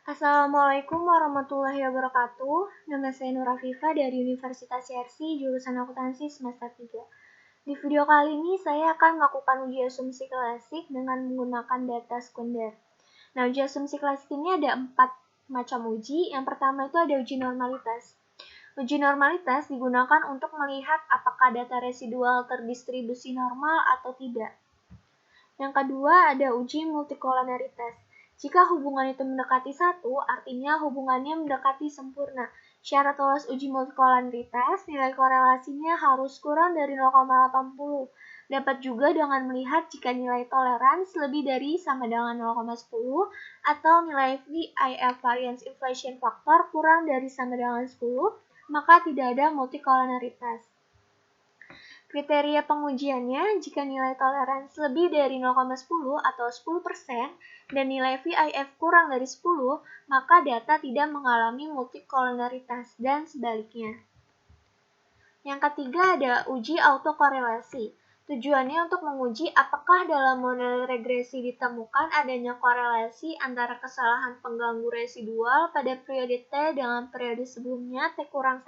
Assalamualaikum warahmatullahi wabarakatuh. Nama saya Nur Afifa dari Universitas YRC, jurusan akuntansi semester 3. Di video kali ini saya akan melakukan uji asumsi klasik dengan menggunakan data sekunder. Nah, uji asumsi klasik ini ada 4 macam uji. Yang pertama itu ada uji normalitas. Uji normalitas digunakan untuk melihat apakah data residual terdistribusi normal atau tidak. Yang kedua ada uji multikolonaritas. Jika hubungan itu mendekati 1, artinya hubungannya mendekati sempurna. Syarat lolos uji multikolonaritas, nilai korelasinya harus kurang dari 0,80. Dapat juga dengan melihat jika nilai tolerans lebih dari sama dengan 0,10 atau nilai VIF variance inflation factor kurang dari sama dengan 10, maka tidak ada multikolonaritas. Kriteria pengujiannya, jika nilai toleransi lebih dari 0,10 atau 10% dan nilai VIF kurang dari 10, maka data tidak mengalami multikolonaritas dan sebaliknya. Yang ketiga ada uji autokorelasi. Tujuannya untuk menguji apakah dalam model regresi ditemukan adanya korelasi antara kesalahan pengganggu residual pada periode T dengan periode sebelumnya T kurang 1.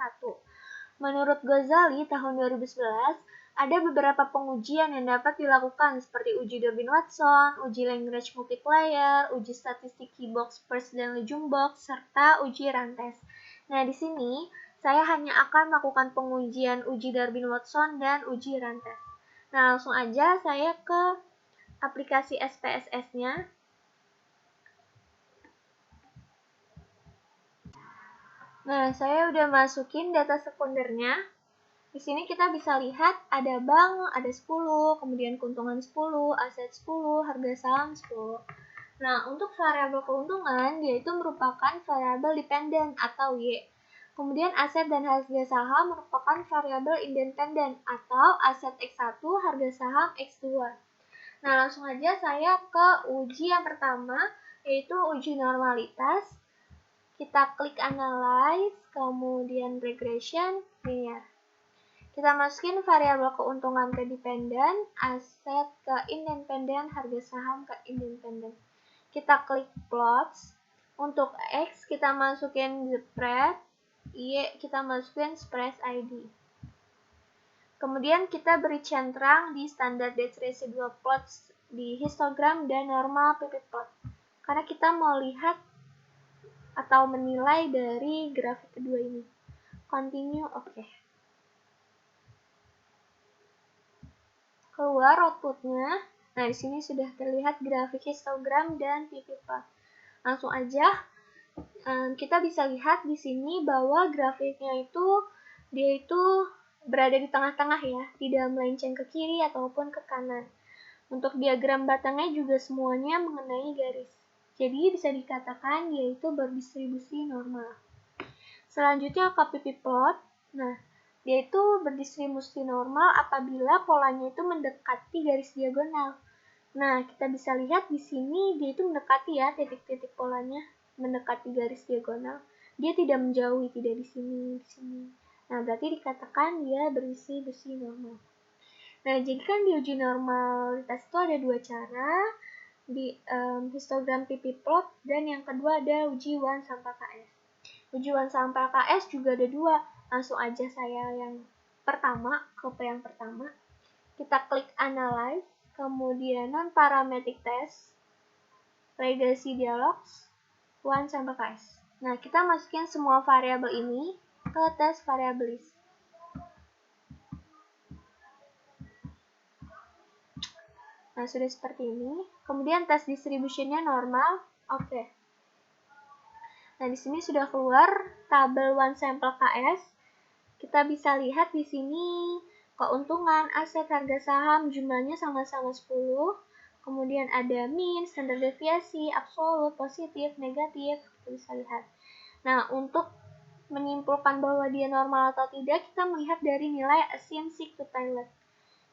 Menurut Ghazali tahun 2011, ada beberapa pengujian yang dapat dilakukan seperti uji Durbin-Watson, uji Lagrange multiplier, uji statistik Key-Box, Peirce dan Legendre-Box, serta uji Rantes. Nah, di sini saya hanya akan melakukan pengujian uji Durbin-Watson dan uji Rantes. Nah, langsung aja saya ke aplikasi SPSS-nya. Nah, saya udah masukin data sekundernya. Di sini kita bisa lihat ada bank, ada 10, kemudian keuntungan 10, aset 10, harga saham 10. Nah, untuk variabel keuntungan, dia itu merupakan variabel dependen atau Y. Kemudian aset dan harga saham merupakan variabel independen atau aset X1, harga saham X2. Nah, langsung aja saya ke uji yang pertama, yaitu uji normalitas. Kita klik analyze, kemudian regression, linear. Kita masukin variabel keuntungan ke dependen, aset ke independen, harga saham ke independen. Kita klik plots. Untuk X kita masukin spread, Y kita masukin spread ID. Kemudian kita beri centrang di standard residual plots di histogram dan normal pivot plot. Karena kita mau lihat atau menilai dari grafik kedua ini. Continue, oke. Keluar outputnya. Nah, di sini sudah terlihat grafik histogram dan pivot plot. Langsung aja kita bisa lihat di sini bahwa grafiknya dia itu berada di tengah-tengah ya, tidak melenceng ke kiri ataupun ke kanan. Untuk diagram batangnya juga semuanya mengenai garis. Jadi bisa dikatakan yaitu berdistribusi normal. Selanjutnya ke pivot plot. Nah, dia itu berdistribusi normal apabila polanya itu mendekati garis diagonal. Nah, kita bisa lihat di sini dia itu mendekati ya titik-titik polanya, mendekati garis diagonal. Dia tidak menjauhi, tidak di sini, di sini. Nah, berarti dikatakan dia berdistribusi normal. Nah, jadi kan di uji normalitas itu ada dua cara, di histogram pivot plot, dan yang kedua ada uji Wan sampel KS. Uji Wan sampel KS juga ada dua. Langsung aja saya yang pertama, ke yang pertama. Kita klik analyze, kemudian non-parametric test, legacy dialogs, Wan sampel KS. Nah, kita masukin semua variabel ini ke tes variabel list. Nah, sudah seperti ini. Kemudian tes distributionnya normal. Oke. Nah, di sini sudah keluar tabel One Sample KS. Kita bisa lihat di sini keuntungan, aset, harga saham jumlahnya sama-sama 10. Kemudian ada mean, standar deviasi, absolut, positif, negatif. Kita bisa lihat. Nah, untuk menyimpulkan bahwa dia normal atau tidak, kita melihat dari nilai assumed significant.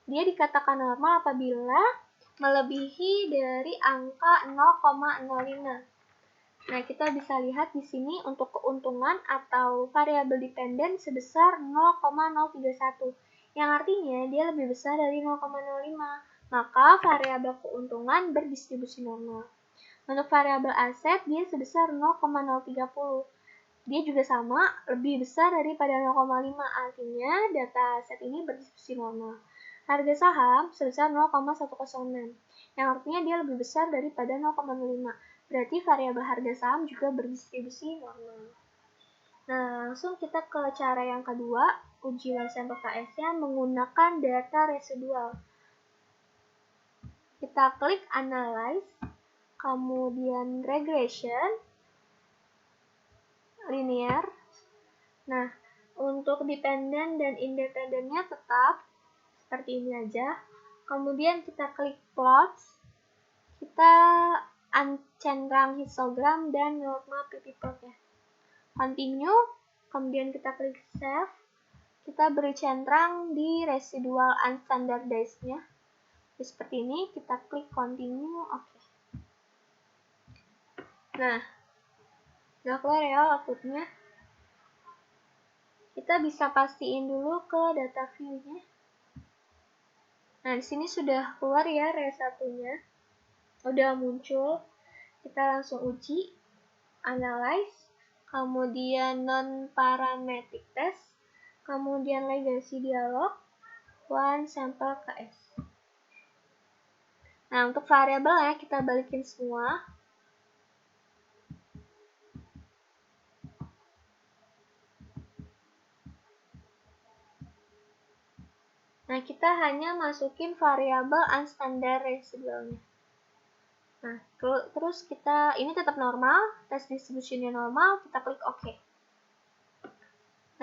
Dia dikatakan normal apabila melebihi dari angka 0,05. Nah, kita bisa lihat di sini untuk keuntungan atau variabel dependen sebesar 0,031, yang artinya dia lebih besar dari 0,05. Maka variabel keuntungan berdistribusi normal. Untuk variabel aset, dia sebesar 0,030. Dia juga sama, lebih besar daripada 0,5. Artinya, data aset ini berdistribusi normal. Harga saham sebesar 0,106, yang artinya dia lebih besar daripada 0,05. Berarti variabel harga saham juga berdistribusi normal. Nah, langsung kita ke cara yang kedua, uji one sample KS-nya menggunakan data residual. Kita klik Analyze, kemudian Regression, Linear. Nah, untuk dependent dan independennya tetap seperti ini aja. Kemudian kita klik Plots, kita centang histogram dan normal PP plot ya. Continue, kemudian kita klik Save. Kita beri centang di residual unstandardized-nya. Seperti ini, kita klik Continue, oke. Nah, udah keluar ya outputnya. Kita bisa pastiin dulu ke data view-nya. Nah, di sini sudah keluar ya RE1-nya. Udah muncul. Kita langsung uji, Analyze, kemudian non-parametric test, kemudian legacy dialog, one sample KS. Nah, untuk variabel ya, kita balikin semua. Nah, kita hanya masukin variabel unstandard residualnya. Nah, terus kita, ini tetap normal, test distributionnya normal, kita klik OK.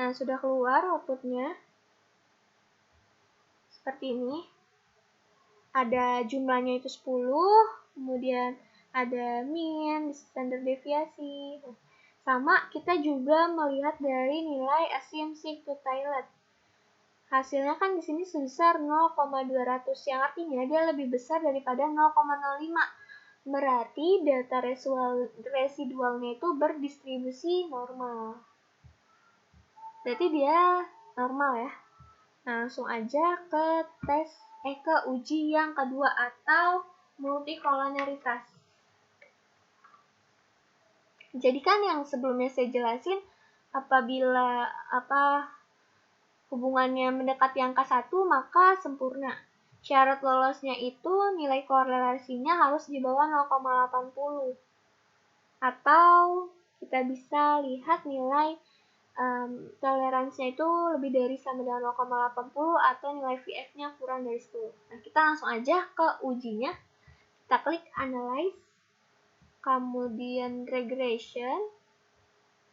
Nah, sudah keluar outputnya. Seperti ini. Ada jumlahnya itu 10, kemudian ada mean, standar deviasi. Sama, kita juga melihat dari nilai assumption to toilet. Hasilnya kan di sini sebesar 0,200, yang artinya dia lebih besar daripada 0,05. Berarti data residualnya itu berdistribusi normal. Berarti dia normal ya. Nah, langsung aja ke ke uji yang kedua atau multikolonaritas. Jadi kan yang sebelumnya saya jelasin, apabila hubungannya mendekati angka 1 maka sempurna. Syarat lolosnya itu nilai korelasinya harus di bawah 0,80. Atau kita bisa lihat nilai toleransinya itu lebih dari sama dengan 0,80 atau nilai VF-nya kurang dari 10. Nah, kita langsung aja ke ujinya. Kita klik Analyze, kemudian Regression,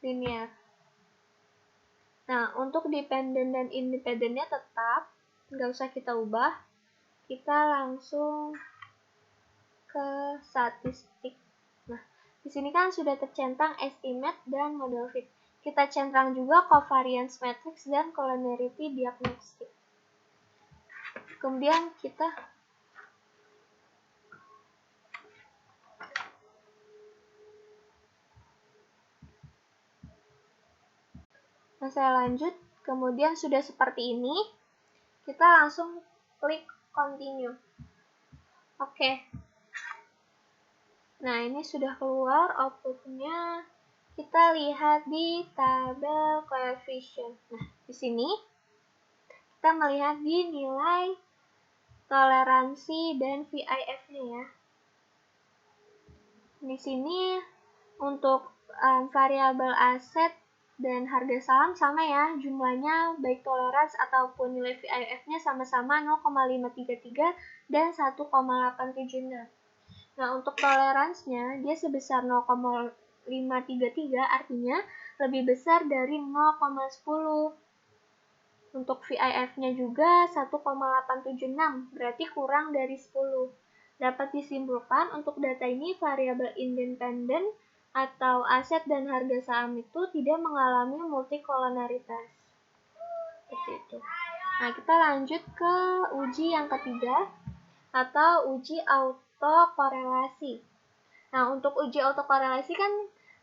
Linear. Nah, untuk dependent dan independennya tetap, nggak usah kita ubah. Kita langsung ke statistik. Nah, di sini kan sudah tercentang estimate dan model fit. Kita centang juga covariance matrix dan collinearity diagnostic. Kemudian kita saya lanjut. Kemudian sudah seperti ini. Kita langsung klik continue. Oke. Nah, ini sudah keluar outputnya. Kita lihat di tabel coefficient. Nah, di sini kita melihat di nilai toleransi dan VIF-nya ya. Di sini untuk variabel aset dan harga saham sama ya, jumlahnya baik toleransi ataupun nilai VIF-nya sama-sama 0,533 dan 1,876. Nah, untuk toleransinya dia sebesar 0,533, artinya lebih besar dari 0,10. Untuk VIF-nya juga 1,876, berarti kurang dari 10. Dapat disimpulkan untuk data ini variabel independen atau aset dan harga saham itu tidak mengalami multikolonaritas. Seperti itu. Nah, kita lanjut ke uji yang ketiga atau uji autokorelasi. Nah, untuk uji autokorelasi kan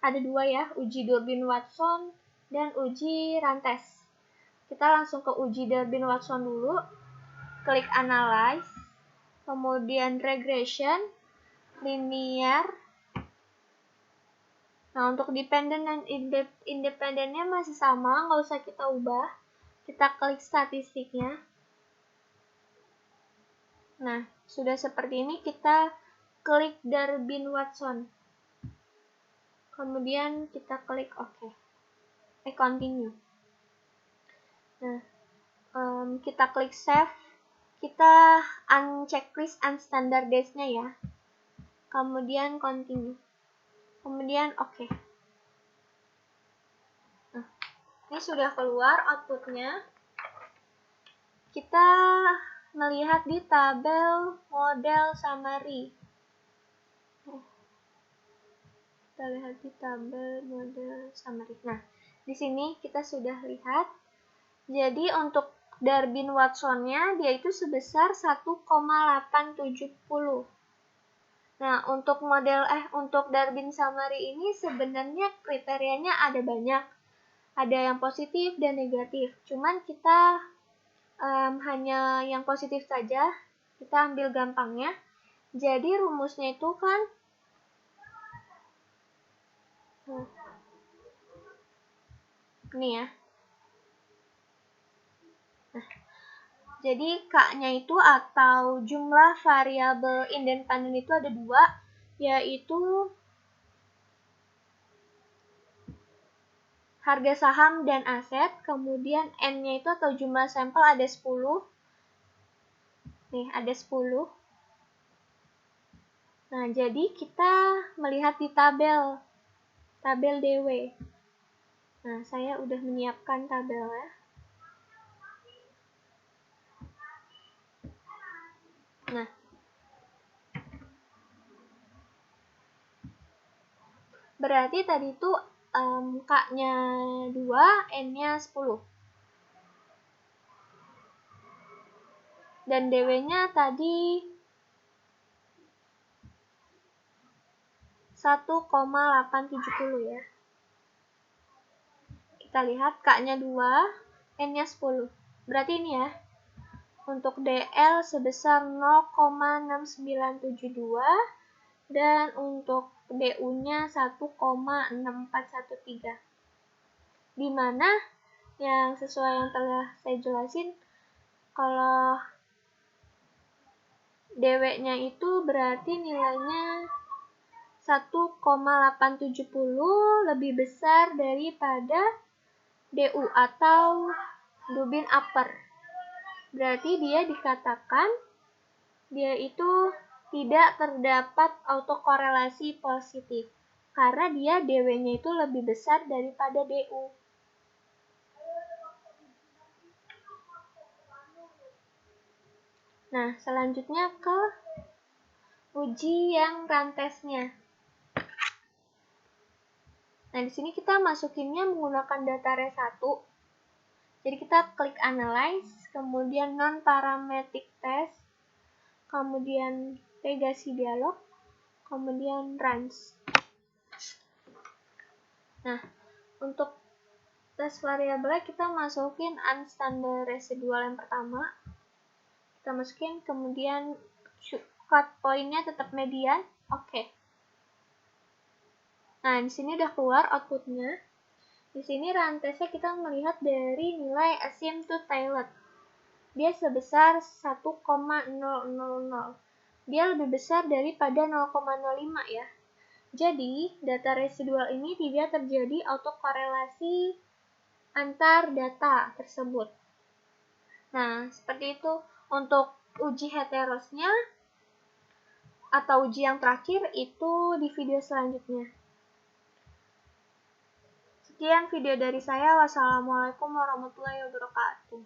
ada dua ya, uji Durbin-Watson dan uji Rantes. Kita langsung ke uji Durbin-Watson dulu. Klik Analyze, kemudian Regression, Linear, Nah, untuk dependen dan independennya masih sama, nggak usah kita ubah. Kita klik statistiknya. Nah, sudah seperti ini, kita klik Darwin-Watson. Kemudian kita klik OK. Continue. Nah, kita klik Save. Kita checklist unstandardized-nya ya. Kemudian Continue. Kemudian OK. Nah, ini sudah keluar outputnya. Kita melihat di tabel model summary. Kita lihat di tabel model summary. Nah, di sini kita sudah lihat. Jadi untuk Darwin-Watson-nya dia itu sebesar 1,870. Nah, untuk untuk Darwin summary ini sebenarnya kriterianya ada banyak. Ada yang positif dan negatif. Cuman kita hanya yang positif saja, kita ambil gampangnya. Jadi rumusnya itu kan ini ya. Nah, jadi K-nya itu atau jumlah variabel independen itu ada dua, yaitu harga saham dan aset, kemudian N-nya itu atau jumlah sampel ada 10. Nih, ada 10. Nah, jadi kita melihat di tabel DW. Nah, saya udah menyiapkan tabelnya. Nah, berarti tadi itu K-nya 2, N-nya 10. Dan DW-nya tadi 1,870 ya. Kita lihat K-nya 2, N-nya 10. Berarti ini ya. Untuk DL sebesar 0,6972 dan untuk DU-nya 1,6413. Di mana yang sesuai yang telah saya jelasin, kalau DW-nya itu berarti nilainya 1,870 lebih besar daripada DU atau Dubin upper. Berarti dia dikatakan dia itu tidak terdapat autokorelasi positif karena dia DW-nya itu lebih besar daripada DU. Nah, selanjutnya ke uji yang rantesnya. Nah, di sini kita masukinnya menggunakan data res 1. Jadi kita klik analyze, kemudian non-parametric test, kemudian regressi dialog, kemudian runs. Nah, untuk tes variabelnya kita masukin unstandard residual yang pertama. Kita masukin, kemudian cut point-nya tetap median. Oke. Nah, di sini udah keluar outputnya. Di sini rantesnya kita melihat dari nilai asymptote-tailored. Dia sebesar 1,000. Dia lebih besar daripada 0,05 ya. Jadi, data residual ini tidak terjadi autokorelasi antar data tersebut. Nah, seperti itu untuk uji heterosnya atau uji yang terakhir itu di video selanjutnya. Sekian video dari saya. Wassalamualaikum warahmatullahi wabarakatuh.